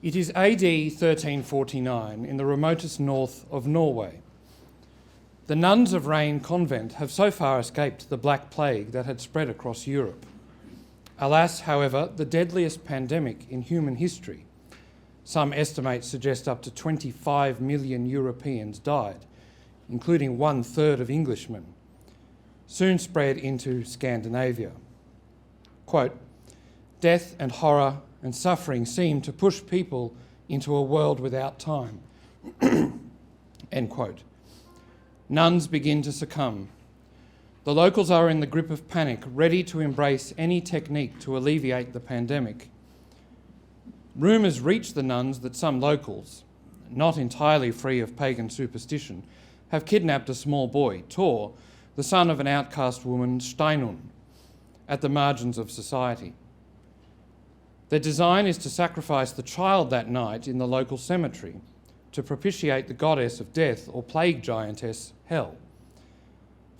It is AD 1349 in the remotest north of Norway. The nuns of Rain Convent have so far escaped the Black Plague that had spread across Europe. Alas, however, the deadliest pandemic in human history, some estimates suggest up to 25 million Europeans died, including 1/3 of Englishmen, soon spread into Scandinavia. Quote, "Death and horror and suffering seem to push people into a world without time." End quote. Nuns begin to succumb. The locals are in the grip of panic, ready to embrace any technique to alleviate the pandemic. Rumours reach the nuns that some locals, not entirely free of pagan superstition, have kidnapped a small boy, Tor, the son of an outcast woman, Steinunn, at the margins of society. Their design is to sacrifice the child that night in the local cemetery to propitiate the goddess of death or plague giantess, Hel.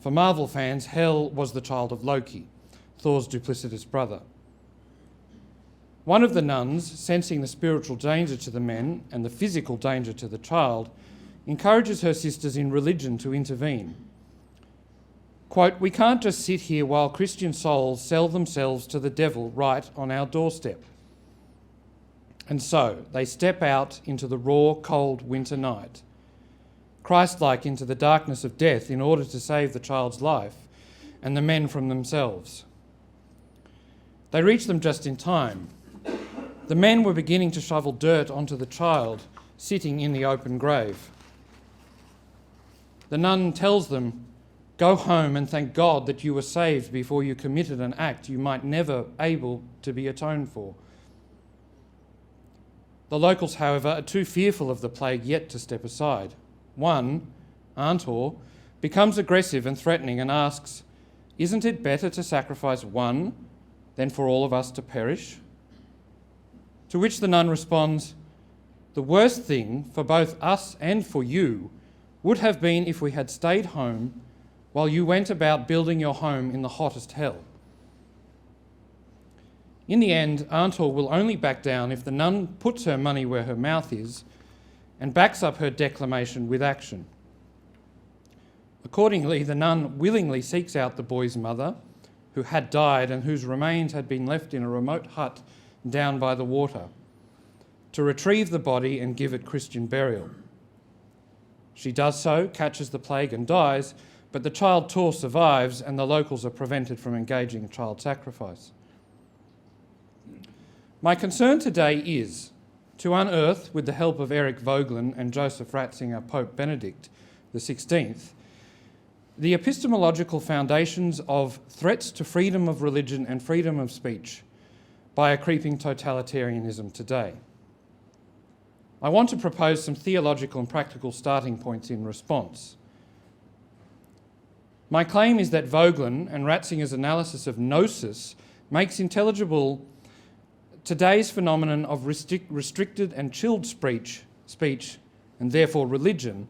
For Marvel fans, Hel was the child of Loki, Thor's duplicitous brother. One of the nuns, sensing the spiritual danger to the men and the physical danger to the child, encourages her sisters in religion to intervene. Quote, "We can't just sit here while Christian souls sell themselves to the devil right on our doorstep." And so they step out into the raw, cold winter night, Christ-like into the darkness of death in order to save the child's life and the men from themselves. They reach them just in time. The men were beginning to shovel dirt onto the child sitting in the open grave. The nun tells them, "Go home and thank God that you were saved before you committed an act you might never able to be atoned for." The locals, however, are too fearful of the plague yet to step aside. One, Antor, becomes aggressive and threatening and asks, "Isn't it better to sacrifice one than for all of us to perish?" To which the nun responds, "The worst thing for both us and for you would have been if we had stayed home while you went about building your home in the hottest hell." In the end, Antor will only back down if the nun puts her money where her mouth is and backs up her declamation with action. Accordingly, the nun willingly seeks out the boy's mother, who had died and whose remains had been left in a remote hut down by the water, to retrieve the body and give it Christian burial. She does so, catches the plague and dies, but the child Tor survives and the locals are prevented from engaging in child sacrifice. My concern today is to unearth, with the help of Eric Vogelin and Joseph Ratzinger, Pope Benedict XVI, the epistemological foundations of threats to freedom of religion and freedom of speech by a creeping totalitarianism today. I want to propose some theological and practical starting points in response. My claim is that Vogelin and Ratzinger's analysis of gnosis makes intelligible today's phenomenon of restricted and chilled speech, and therefore religion,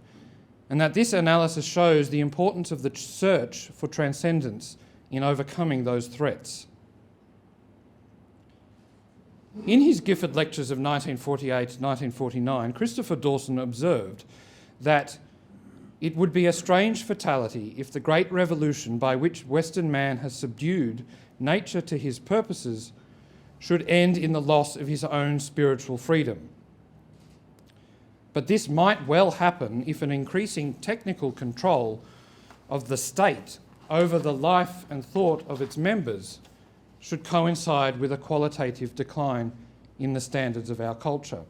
and that this analysis shows the importance of the search for transcendence in overcoming those threats. In his Gifford Lectures of 1948-1949, Christopher Dawson observed that it would be a strange fatality if the great revolution by which Western man has subdued nature to his purposes should end in the loss of his own spiritual freedom. But this might well happen if an increasing technical control of the state over the life and thought of its members should coincide with a qualitative decline in the standards of our culture.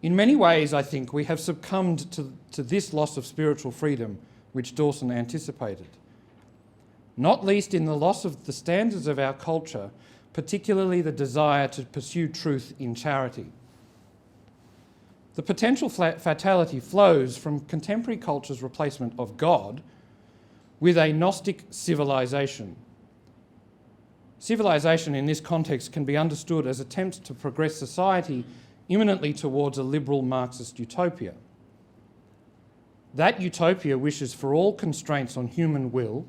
In many ways, I think, we have succumbed to this loss of spiritual freedom which Dawson anticipated, not least in the loss of the standards of our culture, particularly the desire to pursue truth in charity. The potential fatality flows from contemporary culture's replacement of God with a Gnostic civilization. Civilization in this context can be understood as attempts to progress society imminently towards a liberal Marxist utopia. That utopia wishes for all constraints on human will,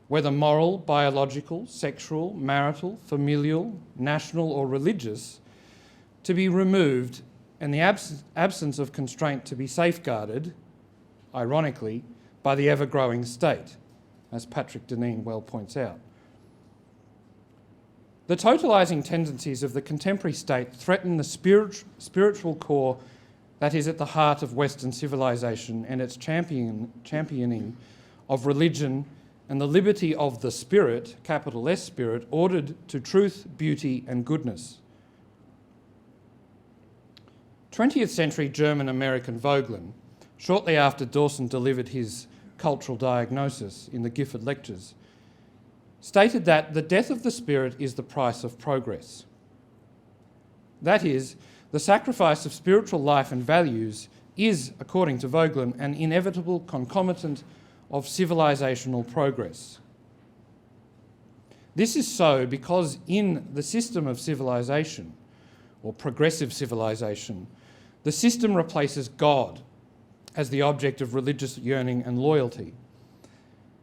whether moral, biological, sexual, marital, familial, national or religious, to be removed and the absence of constraint to be safeguarded, ironically, by the ever-growing state, as Patrick Deneen well points out. The totalising tendencies of the contemporary state threaten the spiritual core that is at the heart of Western civilization and its championing of religion and the liberty of the spirit, capital S spirit, ordered to truth, beauty and goodness. 20th century German-American Vogelin, shortly after Dawson delivered his cultural diagnosis in the Gifford Lectures, stated that the death of the spirit is the price of progress. That is, the sacrifice of spiritual life and values is, according to Vogelin, an inevitable concomitant of civilizational progress. This is so because in the system of civilization, or progressive civilization, the system replaces God as the object of religious yearning and loyalty,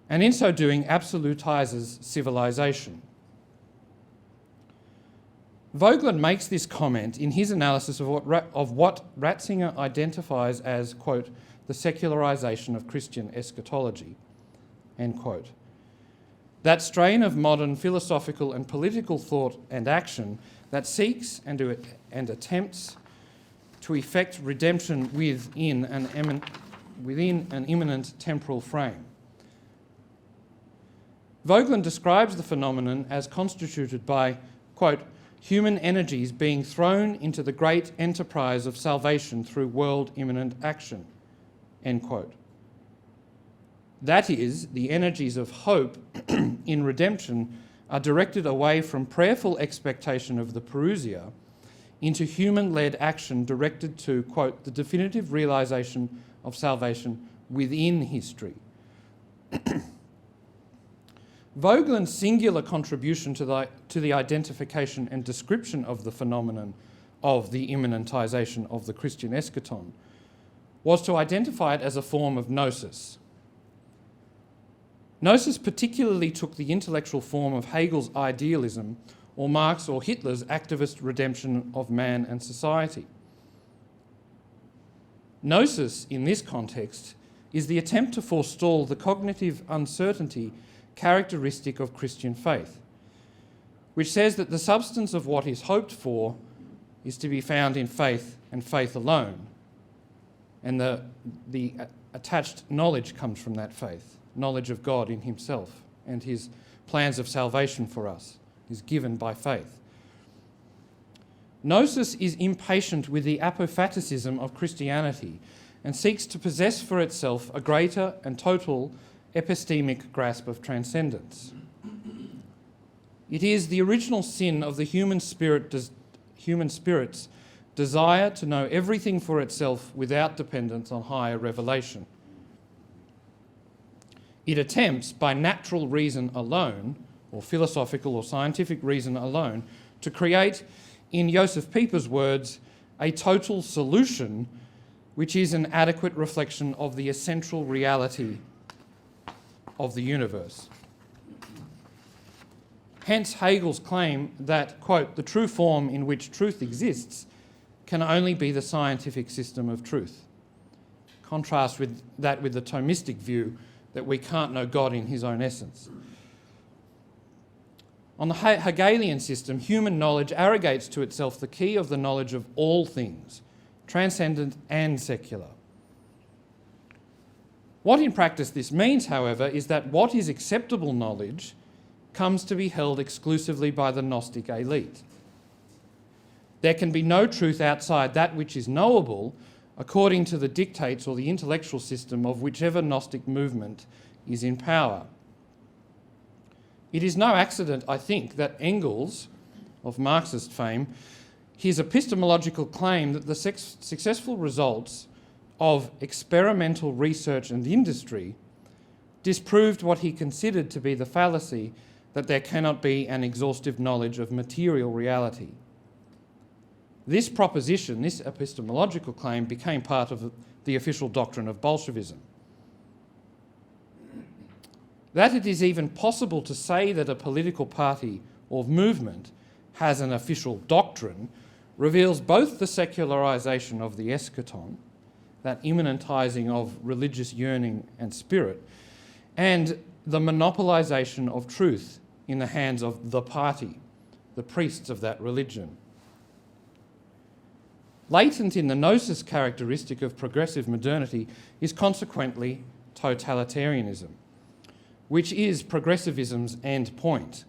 and in so doing absolutises civilization. Vogelin makes this comment in his analysis of what Ratzinger identifies as, quote, the secularisation of Christian eschatology, end quote. That strain of modern philosophical and political thought and action that seeks and attempts to effect redemption within an imminent temporal frame. Vogelin describes the phenomenon as constituted by, quote, human energies being thrown into the great enterprise of salvation through world imminent action, end quote. That is, the energies of hope in redemption are directed away from prayerful expectation of the parousia into human-led action directed to, quote, the definitive realisation of salvation within history. Vogelin's singular contribution to the identification and description of the phenomenon of the immanentisation of the Christian eschaton was to identify it as a form of gnosis. Gnosis particularly took the intellectual form of Hegel's idealism or Marx or Hitler's activist redemption of man and society. Gnosis, in this context, is the attempt to forestall the cognitive uncertainty characteristic of Christian faith, which says that the substance of what is hoped for is to be found in faith and faith alone, and the attached knowledge comes from that faith, knowledge of God in himself and his plans of salvation for us is given by faith. Gnosis is impatient with the apophaticism of Christianity and seeks to possess for itself a greater and total epistemic grasp of transcendence. It is the original sin of the human spirit's desire to know everything for itself without dependence on higher revelation. It attempts, by natural reason alone, or philosophical or scientific reason alone, to create, in Joseph Pieper's words, a total solution which is an adequate reflection of the essential reality of the universe. Hence Hegel's claim that, quote, the true form in which truth exists can only be the scientific system of truth. Contrast with that with the Thomistic view that we can't know God in his own essence. On the Hegelian system, human knowledge arrogates to itself the key of the knowledge of all things, transcendent and secular. What in practice this means, however, is that what is acceptable knowledge comes to be held exclusively by the Gnostic elite. There can be no truth outside that which is knowable according to the dictates or the intellectual system of whichever Gnostic movement is in power. It is no accident, I think, that Engels, of Marxist fame, his epistemological claim that the successful results of experimental research and industry disproved what he considered to be the fallacy that there cannot be an exhaustive knowledge of material reality. This proposition, this epistemological claim, became part of the official doctrine of Bolshevism. That it is even possible to say that a political party or movement has an official doctrine reveals both the secularisation of the eschaton, that immanentising of religious yearning and spirit, and the monopolisation of truth in the hands of the party, the priests of that religion. Latent in the gnosis characteristic of progressive modernity is consequently totalitarianism, which is progressivism's end point.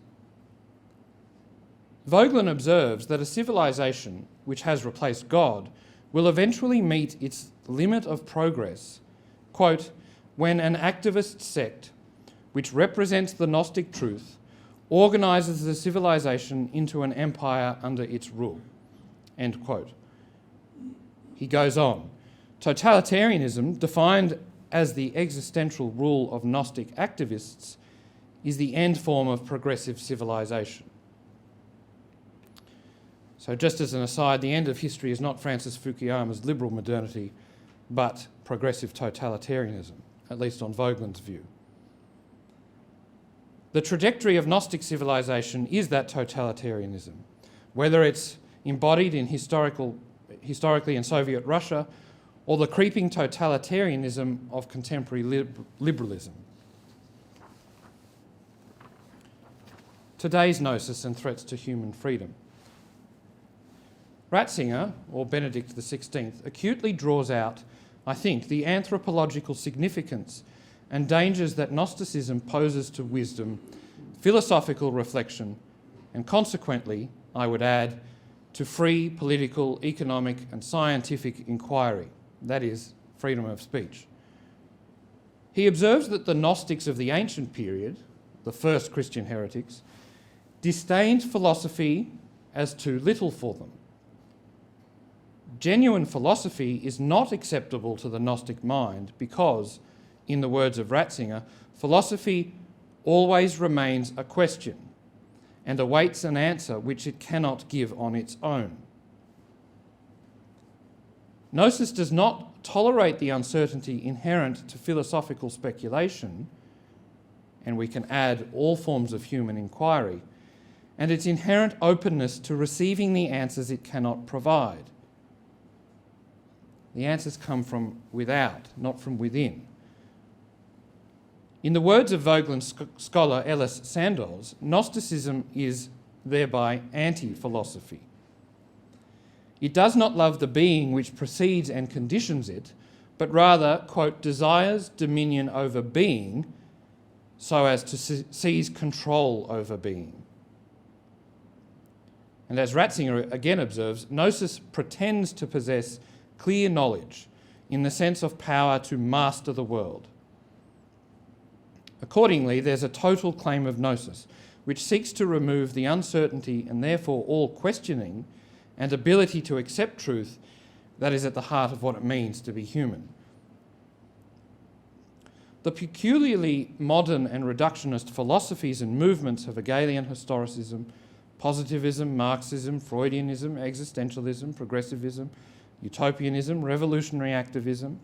Vogelin observes that a civilization which has replaced God will eventually meet its limit of progress, quote, when an activist sect which represents the Gnostic truth organises the civilization into an empire under its rule, end quote. He goes on, totalitarianism, defined as the existential rule of Gnostic activists, is the end form of progressive civilization. So just as an aside, the end of history is not Francis Fukuyama's liberal modernity, but progressive totalitarianism, at least on Vogelin's view. The trajectory of Gnostic civilization is that totalitarianism, whether it's embodied in historically in Soviet Russia or the creeping totalitarianism of contemporary liberalism. Today's gnosis and threats to human freedom. Ratzinger, or Benedict XVI, acutely draws out, I think, the anthropological significance and dangers that Gnosticism poses to wisdom, philosophical reflection, and consequently, I would add, to free political, economic, and scientific inquiry, that is, freedom of speech. He observes that the Gnostics of the ancient period, the first Christian heretics, disdained philosophy as too little for them. Genuine philosophy is not acceptable to the Gnostic mind because, in the words of Ratzinger, philosophy always remains a question and awaits an answer which it cannot give on its own. Gnosis does not tolerate the uncertainty inherent to philosophical speculation, and we can add all forms of human inquiry, and its inherent openness to receiving the answers it cannot provide. The answers come from without, not from within. In the words of Vogelin's scholar Ellis Sandoz, Gnosticism is thereby anti-philosophy. It does not love the being which precedes and conditions it, but rather, quote, desires dominion over being so as to seize control over being. And as Ratzinger again observes, Gnosis pretends to possess clear knowledge in the sense of power to master the world. Accordingly, there's a total claim of Gnosis, which seeks to remove the uncertainty and therefore all questioning and ability to accept truth that is at the heart of what it means to be human. The peculiarly modern and reductionist philosophies and movements of Hegelian historicism, positivism, Marxism, Freudianism, existentialism, progressivism, utopianism, revolutionary activism,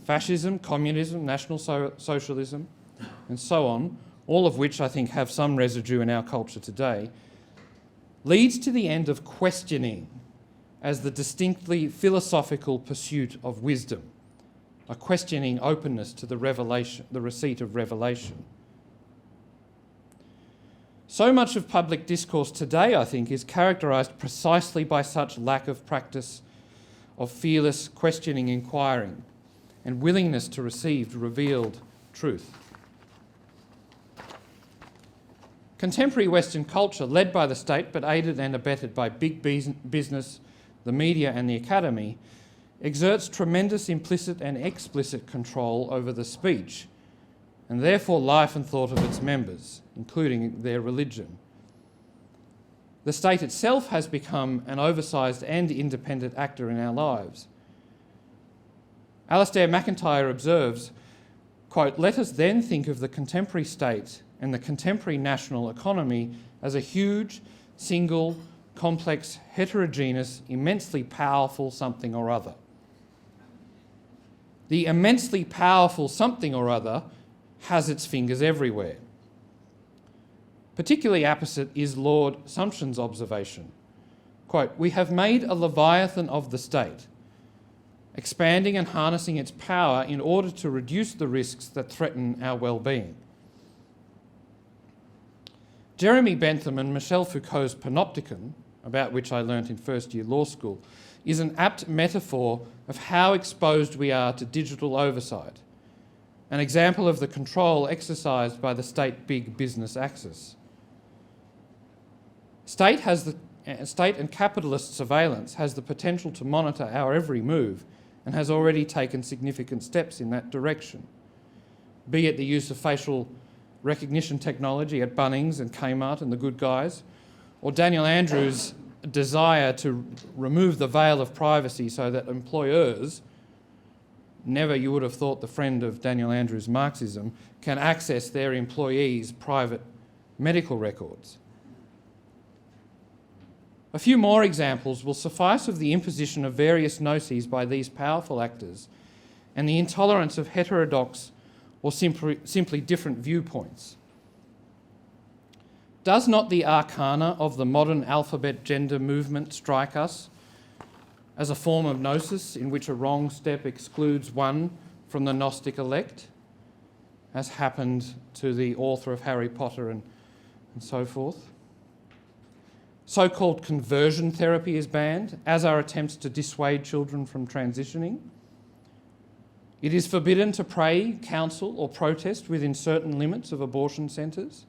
fascism, communism, national socialism, and so on, all of which I think have some residue in our culture today, leads to the end of questioning as the distinctly philosophical pursuit of wisdom, a questioning openness to the revelation, the receipt of revelation. So much of public discourse today, I think, is characterised precisely by such lack of practice of fearless questioning, inquiring, and willingness to receive revealed truth. Contemporary Western culture, led by the state but aided and abetted by big business, the media and the academy, exerts tremendous implicit and explicit control over the speech and therefore life and thought of its members, including their religion. The state itself has become an oversized and independent actor in our lives. Alistair MacIntyre observes, quote, "Let us then think of the contemporary state and the contemporary national economy as a huge, single, complex, heterogeneous, immensely powerful something or other. The immensely powerful something or other has its fingers everywhere." Particularly apposite is Lord Sumption's observation. quote, "We have made a leviathan of the state, expanding and harnessing its power in order to reduce the risks that threaten our well-being." Jeremy Bentham and Michel Foucault's panopticon, about which I learnt in first-year law school, is an apt metaphor of how exposed we are to digital oversight, an example of the control exercised by the state big business axis. State and capitalist surveillance has the potential to monitor our every move and has already taken significant steps in that direction, be it the use of facial recognition technology at Bunnings and Kmart and the Good Guys, or Daniel Andrews' desire to remove the veil of privacy so that employers, never you would have thought the friend of Daniel Andrews' Marxism, can access their employees' private medical records. A few more examples will suffice of the imposition of various noces by these powerful actors and the intolerance of heterodox or simply different viewpoints. Does not the arcana of the modern alphabet gender movement strike us as a form of gnosis in which a wrong step excludes one from the Gnostic elect, as happened to the author of Harry Potter and so forth? So-called conversion therapy is banned, as are attempts to dissuade children from transitioning. It is forbidden to pray, counsel or protest within certain limits of abortion centres,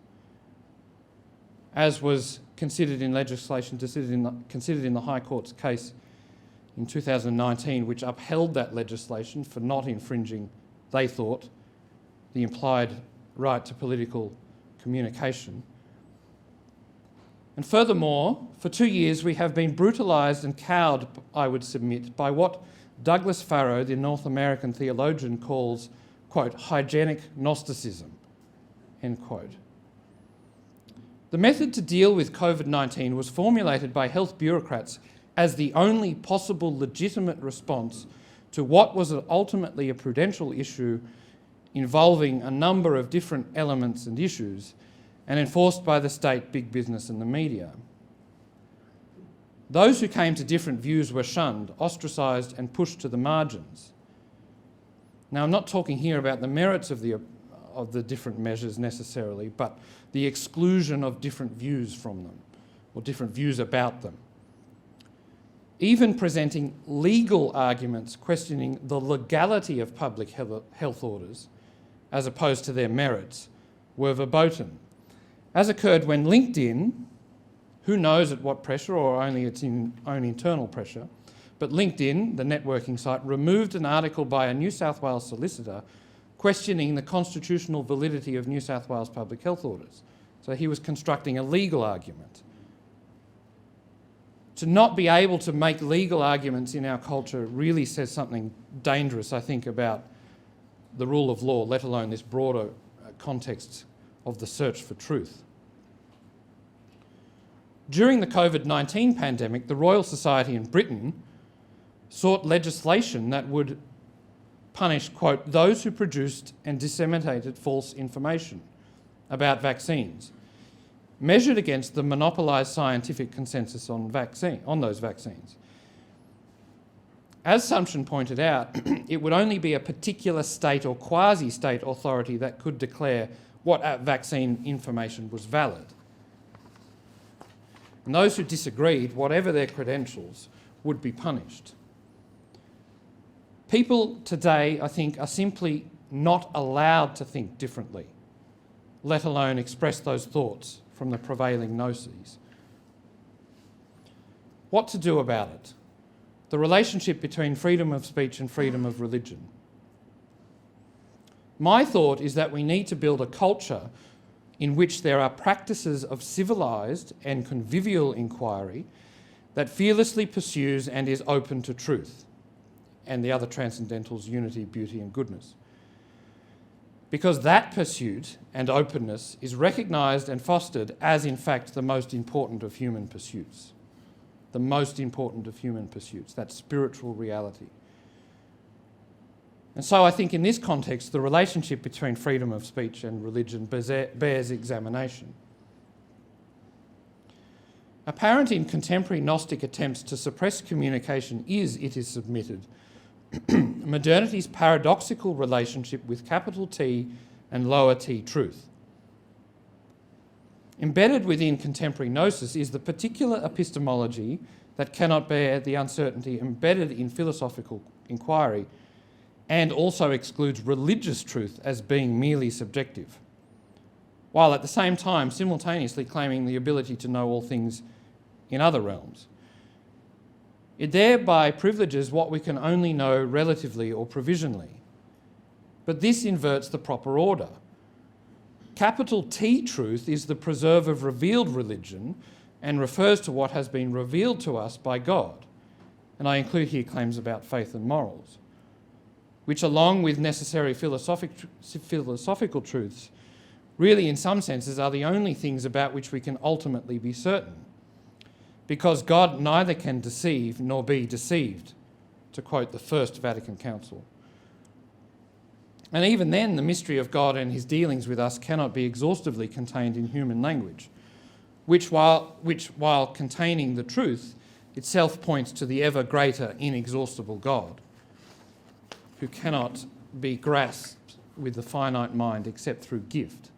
as was considered in legislation considered in the High Court's case in 2019, which upheld that legislation for not infringing, they thought, the implied right to political communication. And furthermore, for 2 years we have been brutalised and cowed, I would submit, by what Douglas Farrow, the North American theologian, calls, quote, hygienic Gnosticism, end quote. The method to deal with COVID-19 was formulated by health bureaucrats as the only possible legitimate response to what was ultimately a prudential issue involving a number of different elements and issues, and enforced by the state, big business and the media. Those who came to different views were shunned, ostracised and pushed to the margins. Now, I'm not talking here about the merits of the different measures necessarily, but the exclusion of different views from them, or different views about them. Even presenting legal arguments questioning the legality of public health orders, as opposed to their merits, were verboten, as occurred when LinkedIn, who knows at what pressure or only its own internal pressure, but LinkedIn, the networking site, removed an article by a New South Wales solicitor questioning the constitutional validity of New South Wales public health orders. So he was constructing a legal argument. To not be able to make legal arguments in our culture really says something dangerous, I think, about the rule of law, let alone this broader context of the search for truth. During the COVID-19 pandemic, the Royal Society in Britain sought legislation that would punish, quote, those who produced and disseminated false information about vaccines, measured against the monopolised scientific consensus on those vaccines. As Sumption pointed out, it would only be a particular state or quasi-state authority that could declare what vaccine information was valid. And those who disagreed, whatever their credentials, would be punished. People today, I think, are simply not allowed to think differently, let alone express those thoughts from the prevailing gnosis. What to do about it? The relationship between freedom of speech and freedom of religion. My thought is that we need to build a culture in which there are practices of civilised and convivial inquiry that fearlessly pursues and is open to truth and the other transcendentals, unity, beauty and goodness. Because that pursuit and openness is recognised and fostered as, in fact, the most important of human pursuits. The most important of human pursuits, that spiritual reality. And so I think in this context, the relationship between freedom of speech and religion bears examination. Apparent in contemporary Gnostic attempts to suppress communication is, it is submitted, modernity's paradoxical relationship with capital T and lower t truth. Embedded within contemporary gnosis is the particular epistemology that cannot bear the uncertainty embedded in philosophical inquiry and also excludes religious truth as being merely subjective, while at the same time simultaneously claiming the ability to know all things in other realms. It thereby privileges what we can only know relatively or provisionally. But this inverts the proper order. Capital T truth is the preserve of revealed religion and refers to what has been revealed to us by God. And I include here claims about faith and morals, which along with necessary philosophical truths, really in some senses are the only things about which we can ultimately be certain. Because God neither can deceive nor be deceived, to quote the First Vatican Council. And even then, the mystery of God and his dealings with us cannot be exhaustively contained in human language, which while containing the truth, itself points to the ever greater inexhaustible God, who cannot be grasped with the finite mind except through gift.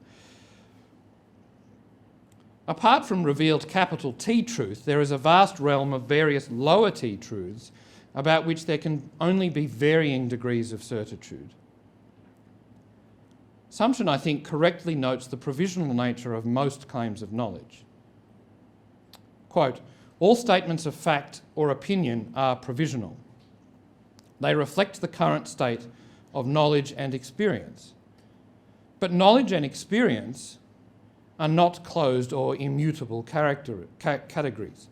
Apart from revealed capital T truth, there is a vast realm of various lower t truths about which there can only be varying degrees of certitude. Sumption, I think, correctly notes the provisional nature of most claims of knowledge. Quote, all statements of fact or opinion are provisional. They reflect the current state of knowledge and experience. But knowledge and experience are not closed or immutable categories.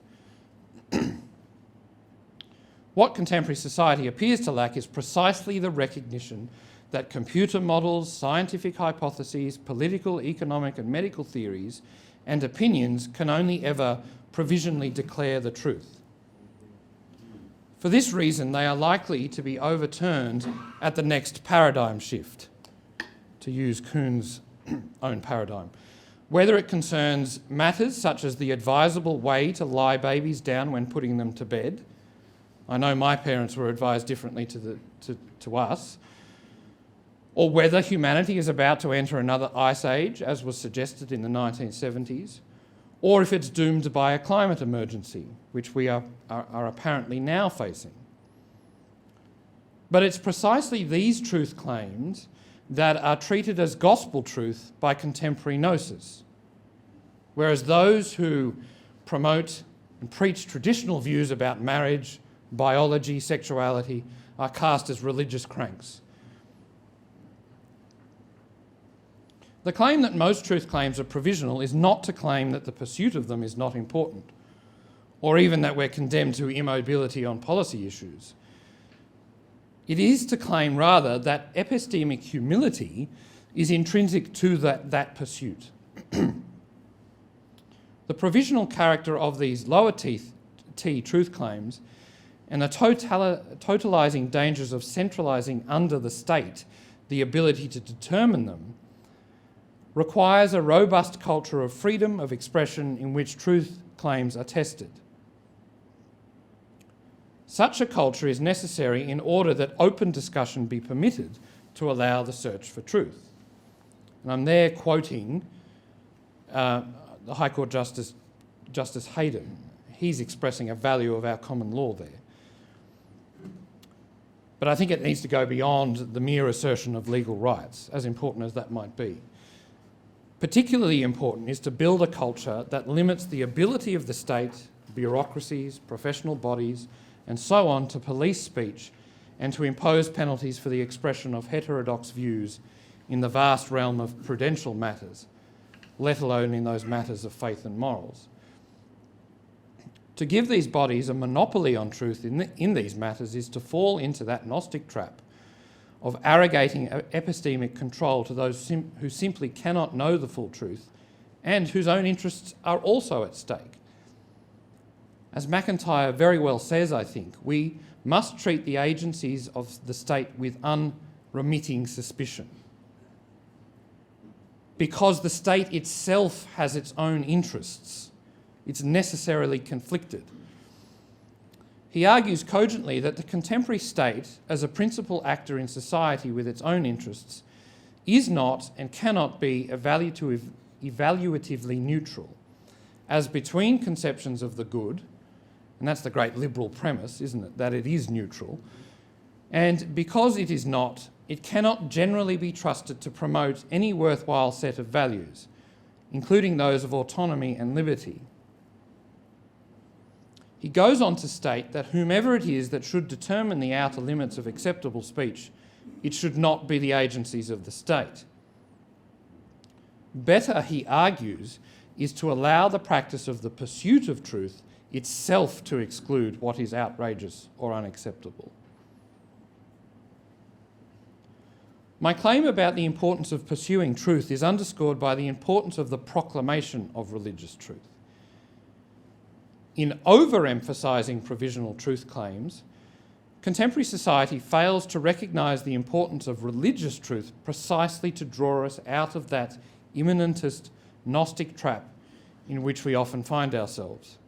What contemporary society appears to lack is precisely the recognition that computer models, scientific hypotheses, political, economic and medical theories and opinions can only ever provisionally declare the truth. For this reason, they are likely to be overturned at the next paradigm shift, to use Kuhn's own paradigm. Whether it concerns matters such as the advisable way to lie babies down when putting them to bed. I know my parents were advised differently to us. Or whether humanity is about to enter another ice age, as was suggested in the 1970s, or if it's doomed by a climate emergency, which we are apparently now facing. But it's precisely these truth claims that are treated as gospel truth by contemporary gnosis, whereas those who promote and preach traditional views about marriage, biology, sexuality are cast as religious cranks. The claim that most truth claims are provisional is not to claim that the pursuit of them is not important, or even that we're condemned to immobility on policy issues. It is to claim rather that epistemic humility is intrinsic to that pursuit. The provisional character of these lower t truth claims and the totalising dangers of centralising under the state the ability to determine them requires a robust culture of freedom of expression in which truth claims are tested. Such a culture is necessary in order that open discussion be permitted to allow the search for truth. And I'm there quoting the High Court Justice Hayden. He's expressing a value of our common law there. But I think it needs to go beyond the mere assertion of legal rights, as important as that might be. Particularly important is to build a culture that limits the ability of the state, bureaucracies, professional bodies, and so on to police speech and to impose penalties for the expression of heterodox views in the vast realm of prudential matters, let alone in those matters of faith and morals. To give these bodies a monopoly on truth in these matters is to fall into that Gnostic trap of arrogating epistemic control to those who simply cannot know the full truth and whose own interests are also at stake. As McIntyre very well says, I think, we must treat the agencies of the state with unremitting suspicion, because the state itself has its own interests It's necessarily conflicted. He argues cogently that the contemporary state, as a principal actor in society with its own interests, is not and cannot be evaluatively neutral, as between conceptions of the good, and that's the great liberal premise, isn't it, that it is neutral, and because it is not, it cannot generally be trusted to promote any worthwhile set of values, including those of autonomy and liberty. He goes on to state that whomever it is that should determine the outer limits of acceptable speech, it should not be the agencies of the state. Better, he argues, is to allow the practice of the pursuit of truth itself to exclude what is outrageous or unacceptable. My claim about the importance of pursuing truth is underscored by the importance of the proclamation of religious truth. In overemphasising provisional truth claims, contemporary society fails to recognise the importance of religious truth precisely to draw us out of that immanentist Gnostic trap in which we often find ourselves.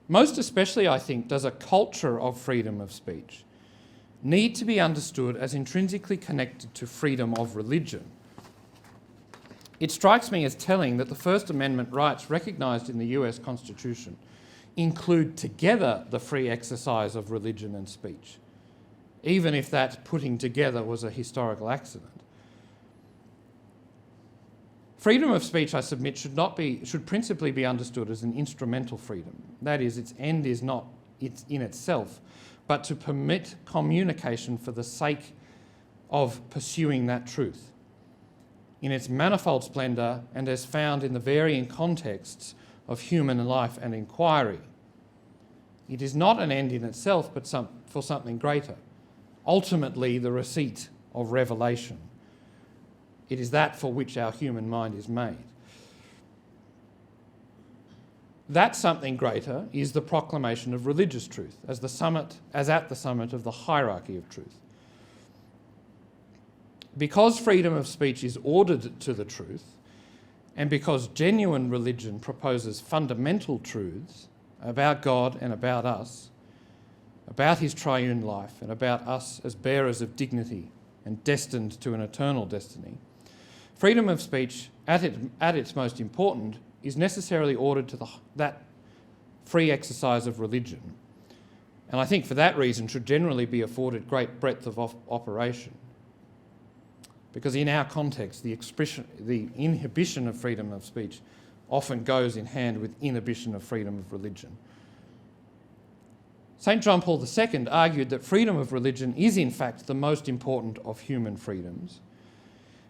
Most especially, I think, does a culture of freedom of speech need to be understood as intrinsically connected to freedom of religion. It strikes me as telling that the First Amendment rights recognised in the US Constitution include together the free exercise of religion and speech, even if that putting together was a historical accident. Freedom of speech, I submit, should principally be understood as an instrumental freedom. That is, its end is not in itself, but to permit communication for the sake of pursuing that truth, in its manifold splendour and as found in the varying contexts of human life and inquiry. It is not an end in itself, but for something greater, ultimately the receipt of revelation. It is that for which our human mind is made. That something greater is the proclamation of religious truth as at the summit of the hierarchy of truth. Because freedom of speech is ordered to the truth, and because genuine religion proposes fundamental truths about God and about us, about his triune life and about us as bearers of dignity and destined to an eternal destiny, freedom of speech at its most important is necessarily ordered to that free exercise of religion, and I think for that reason should generally be afforded great breadth of operation. Because in our context, the inhibition of freedom of speech often goes in hand with inhibition of freedom of religion. St. John Paul II argued that freedom of religion is in fact the most important of human freedoms,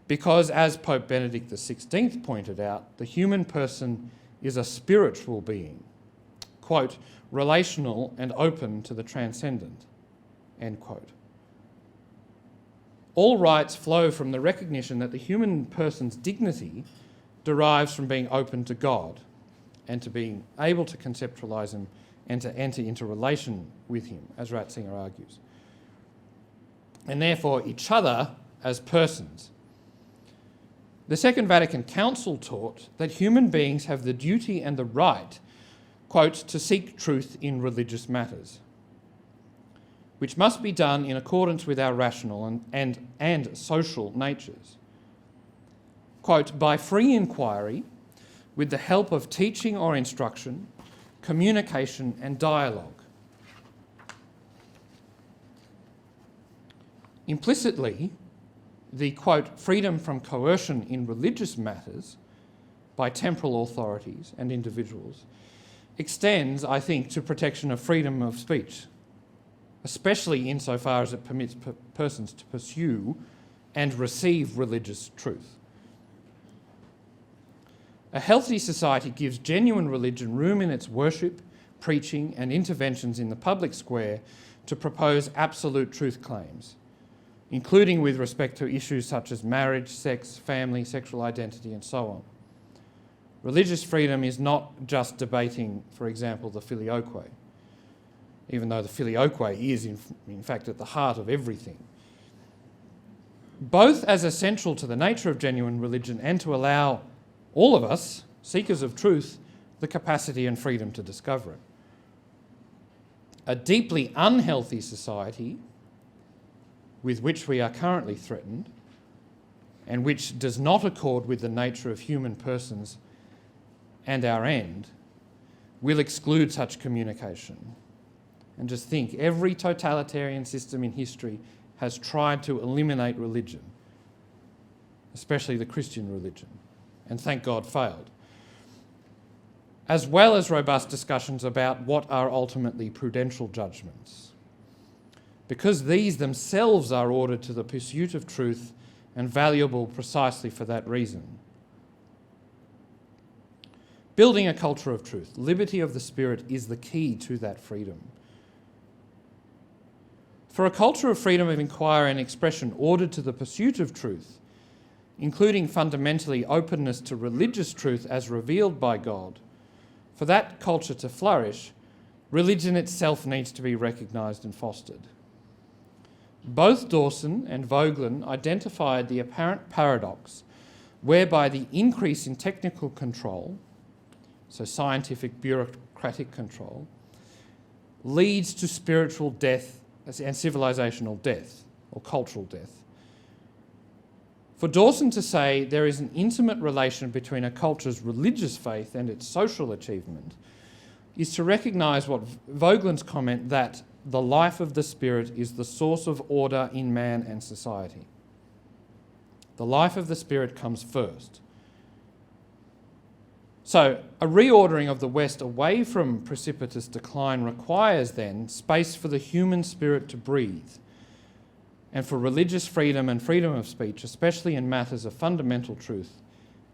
because as Pope Benedict XVI pointed out, the human person is a spiritual being, quote, relational and open to the transcendent, end quote. All rights flow from the recognition that the human person's dignity derives from being open to God and to being able to conceptualise him and to enter into relation with him, as Ratzinger argues, and therefore each other as persons. The Second Vatican Council taught that human beings have the duty and the right, quote, to seek truth in religious matters, which must be done in accordance with our rational and social natures. Quote, by free inquiry, with the help of teaching or instruction, communication and dialogue. Implicitly, the, quote, freedom from coercion in religious matters by temporal authorities and individuals extends, I think, to protection of freedom of speech, especially insofar as it permits persons to pursue and receive religious truth. A healthy society gives genuine religion room in its worship, preaching and interventions in the public square to propose absolute truth claims, including with respect to issues such as marriage, sex, family, sexual identity and so on. Religious freedom is not just debating, for example, the filioque, even though the filioque is in fact at the heart of everything. Both as essential to the nature of genuine religion and to allow all of us, seekers of truth, the capacity and freedom to discover it. A deeply unhealthy society with which we are currently threatened and which does not accord with the nature of human persons and our end will exclude such communication. And just think, every totalitarian system in history has tried to eliminate religion, especially the Christian religion, and thank God failed, as well as robust discussions about what are ultimately prudential judgments, because these themselves are ordered to the pursuit of truth and valuable precisely for that reason. Building a culture of truth, liberty of the spirit, is the key to that freedom. For a culture of freedom of inquiry and expression ordered to the pursuit of truth, including fundamentally openness to religious truth as revealed by God, for that culture to flourish, religion itself needs to be recognised and fostered. Both Dawson and Vogelin identified the apparent paradox whereby the increase in technical control, so scientific bureaucratic control, leads to spiritual death and civilizational death, or cultural death. For Dawson to say there is an intimate relation between a culture's religious faith and its social achievement is to recognise what Vogelin's comment that the life of the spirit is the source of order in man and society. The life of the spirit comes first. So, a reordering of the West away from precipitous decline requires then space for the human spirit to breathe, and for religious freedom and freedom of speech, especially in matters of fundamental truth,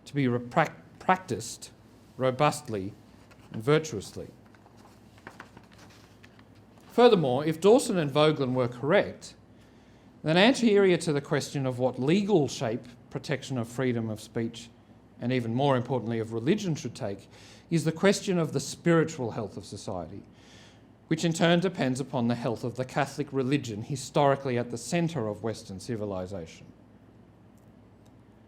to be practiced robustly and virtuously. Furthermore, if Dawson and Vogelin were correct, then anterior to the question of what legal shape protection of freedom of speech, and even more importantly of religion, should take, is the question of the spiritual health of society, which in turn depends upon the health of the Catholic religion, historically at the centre of Western civilization.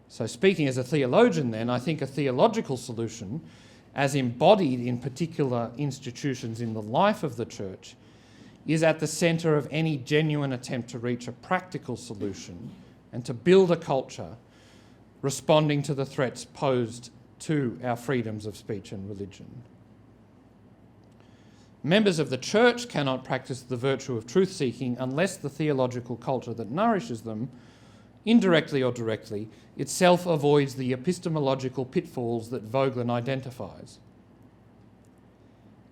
So speaking as a theologian then, I think a theological solution, as embodied in particular institutions in the life of the Church, is at the centre of any genuine attempt to reach a practical solution and to build a culture responding to the threats posed to our freedoms of speech and religion. Members of the Church cannot practice the virtue of truth-seeking unless the theological culture that nourishes them, indirectly or directly, itself avoids the epistemological pitfalls that Vogelin identifies.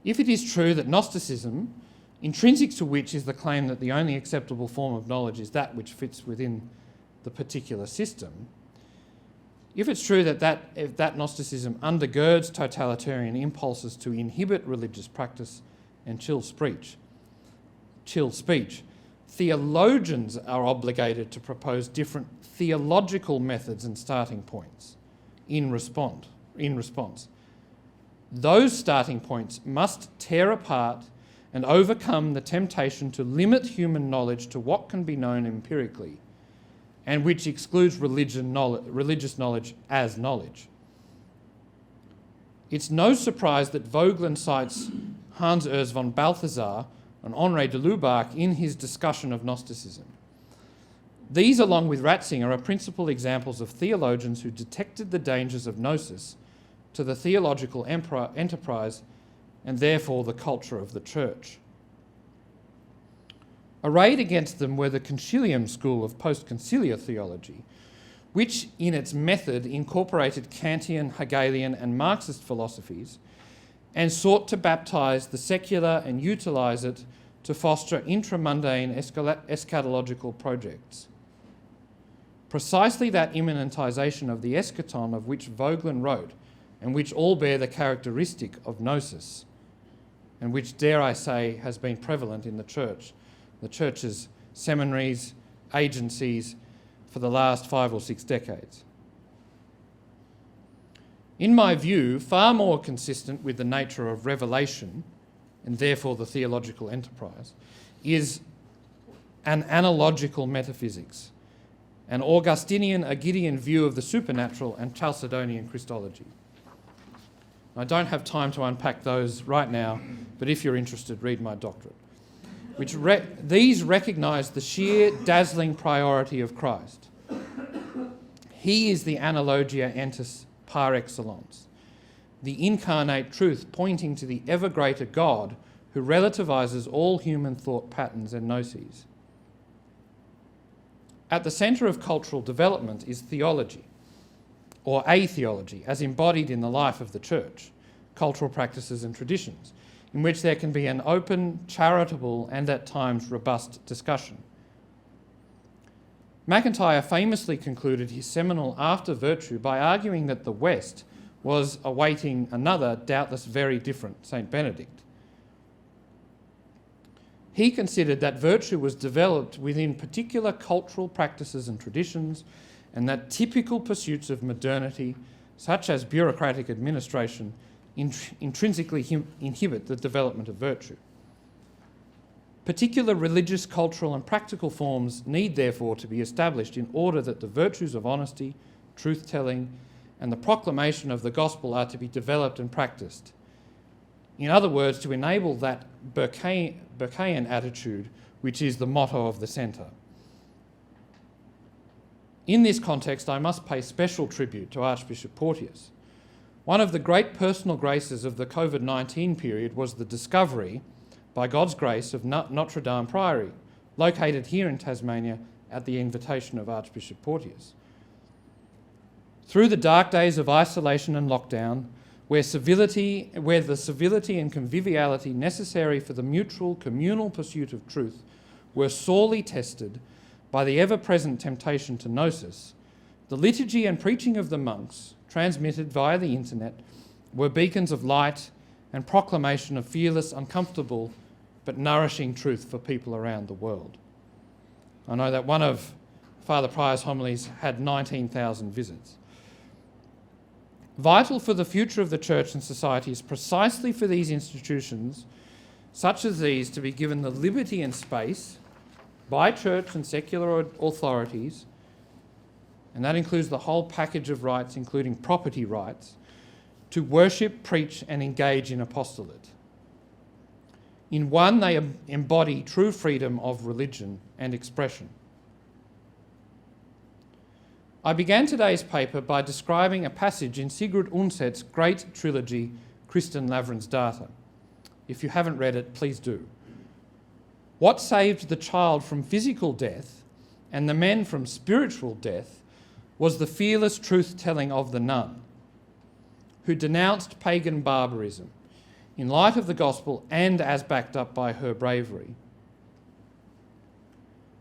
If it is true that Gnosticism, intrinsic to which is the claim that the only acceptable form of knowledge is that which fits within the particular system, if it's true if that Gnosticism undergirds totalitarian impulses to inhibit religious practice and chill speech, theologians are obligated to propose different theological methods and starting points in response. Those starting points must tear apart and overcome the temptation to limit human knowledge to what can be known empirically, and which excludes religious knowledge as knowledge. It's no surprise that Vogelin cites Hans Urs von Balthasar and Henri de Lubac in his discussion of Gnosticism. These, along with Ratzinger, are principal examples of theologians who detected the dangers of gnosis to the theological enterprise and therefore the culture of the Church. Arrayed against them were the concilium school of post-conciliar theology, which in its method incorporated Kantian, Hegelian and Marxist philosophies and sought to baptise the secular and utilise it to foster intramundane eschatological projects. Precisely that immanentisation of the eschaton of which Vogelin wrote, and which all bear the characteristic of gnosis, and which, dare I say, has been prevalent in the Church's seminaries, agencies, for the last 5 or 6 decades. In my view, far more consistent with the nature of revelation, and therefore the theological enterprise, is an analogical metaphysics, an Augustinian, Agidian view of the supernatural and Chalcedonian Christology. I don't have time to unpack those right now, but if you're interested, read my doctorate. These recognise the sheer dazzling priority of Christ. He is the analogia entis par excellence, the incarnate truth pointing to the ever greater God who relativises all human thought patterns and gnosis. At the centre of cultural development is theology, or a theology, as embodied in the life of the Church, cultural practices and traditions, in which there can be an open, charitable and at times robust discussion. MacIntyre famously concluded his seminal After Virtue by arguing that the West was awaiting another, doubtless very different, St. Benedict. He considered that virtue was developed within particular cultural practices and traditions, and that typical pursuits of modernity, such as bureaucratic administration, intrinsically inhibit the development of virtue. Particular religious, cultural and practical forms need therefore to be established in order that the virtues of honesty, truth-telling and the proclamation of the gospel are to be developed and practiced. In other words, to enable that Burkean attitude which is the motto of the centre. In this context, I must pay special tribute to Archbishop Porteous. One of the great personal graces of the COVID-19 period was the discovery, by God's grace, of Notre Dame Priory, located here in Tasmania at the invitation of Archbishop Porteous. Through the dark days of isolation and lockdown, where the civility and conviviality necessary for the mutual communal pursuit of truth were sorely tested by the ever-present temptation to gnosis, the liturgy and preaching of the monks, transmitted via the internet, were beacons of light and proclamation of fearless, uncomfortable, but nourishing truth for people around the world. I know that one of Father Prior's homilies had 19,000 visits. Vital for the future of the Church and society is precisely for these institutions, such as these, to be given the liberty and space by Church and secular authorities, and that includes the whole package of rights, including property rights, to worship, preach and engage in apostolate. In one, they embody true freedom of religion and expression. I began today's paper by describing a passage in Sigurd Undset's great trilogy, Kristen Lavransdatter. Data. If you haven't read it, please do. What saved the child from physical death and the men from spiritual death was the fearless truth-telling of the nun, who denounced pagan barbarism in light of the gospel and as backed up by her bravery.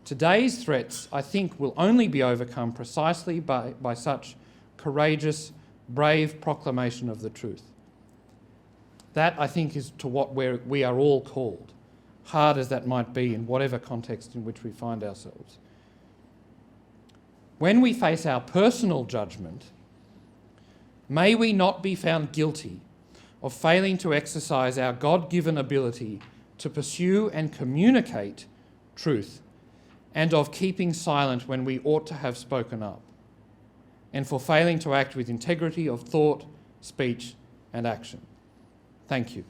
Today's threats, I think, will only be overcome precisely by such courageous, brave proclamation of the truth. That, I think, is to what we are all called, hard as that might be in whatever context in which we find ourselves. When we face our personal judgment, may we not be found guilty of failing to exercise our God-given ability to pursue and communicate truth, and of keeping silent when we ought to have spoken up, and for failing to act with integrity of thought, speech and action. Thank you.